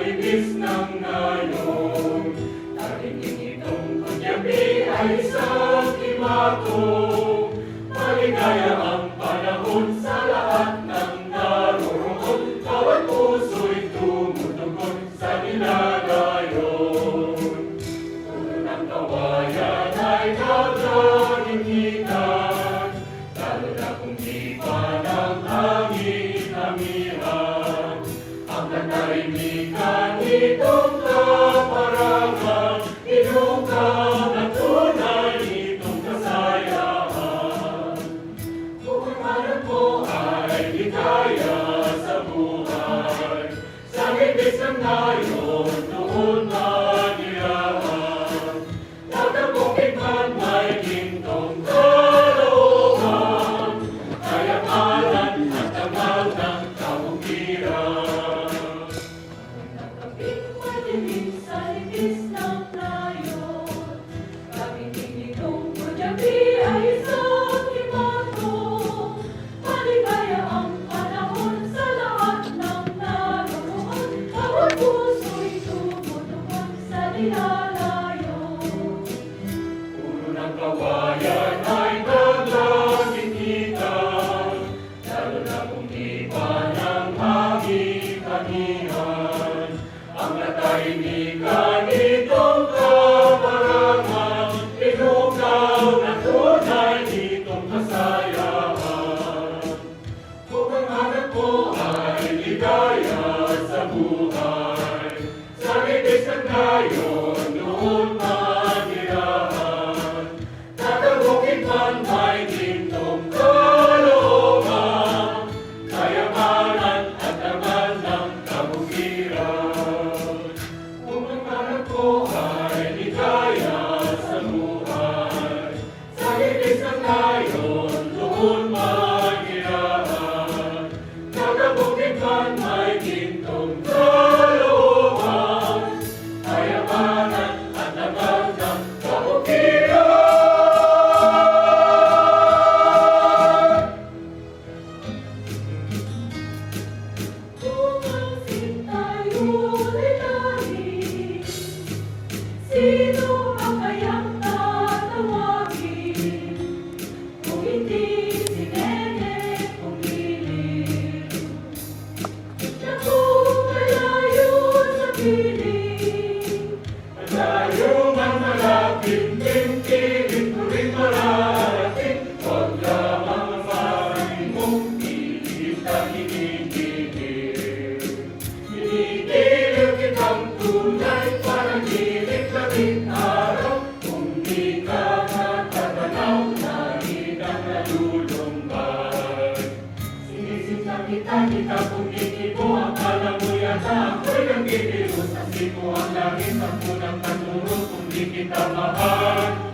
libis ng ngayon. Taringin itong pagyabi ay isang imato. Maligaya ang panahon sa lahat ng naroroon. Bawat puso'y tumutugon sa nilalayon. Puno ng kawayan ay naglaligitan, lalo na kung di pa ng hangin-hangiran. Ang katahimikan itong kaparangan, inukaw na tunay itong kasayahan. Kung ang hanap mo ay ligaya sa buhay, sa libis ng ngayon, doon maniyahan. Nagkabukid man may gintong kalooban, kayamanan at tagal ng kabukiran. Nagkabing madilim sa libis ng ngayon, kapiting itong pagyabi ay isang imato. Maligaya ang panahon sa lahat ng naroroon. Bawat puso'y tumutugon sa nilalayon. Puno ng kawayan ay naglaligitan, lalo na kung di pa ng hangin-hangiran. Ang katahimikan itong kaparangan, inukaw na tunay itong kasayahan. Kung ang hanap mo ay ligaya sa buhay, sa libis ng ngayon, noon manirahan. Nakabukid man may gintong kalooban, kayamanan at tagal ng kabukiran. Kung ang hanap mo ay ligaya sa buhay, sa libis ng ngayon, doon manirahan. Nakabukid man may gintong kalooban, kayamanan at tagal ng kabukiran. Kung ang sinta'y ulit-ulit, sino ang kayang tatawagin? Kung hindi si Nene Pumili, naku, malayo sa piling. Malayo man malapit, tintigin ko rin mararating. Huwag lamang ang maring mong pilit ang hinihigil. Hinihigil kitang tunay, parang hilig-labing araw. Kung di ka natatanaw, lagi kang nalulumbay. Sinisinta kita, di ka pumikibo. Akala mo yata ako'y nagbibigo. Sa siko ang langit, ang punang tanuro. Kung di kita mahal,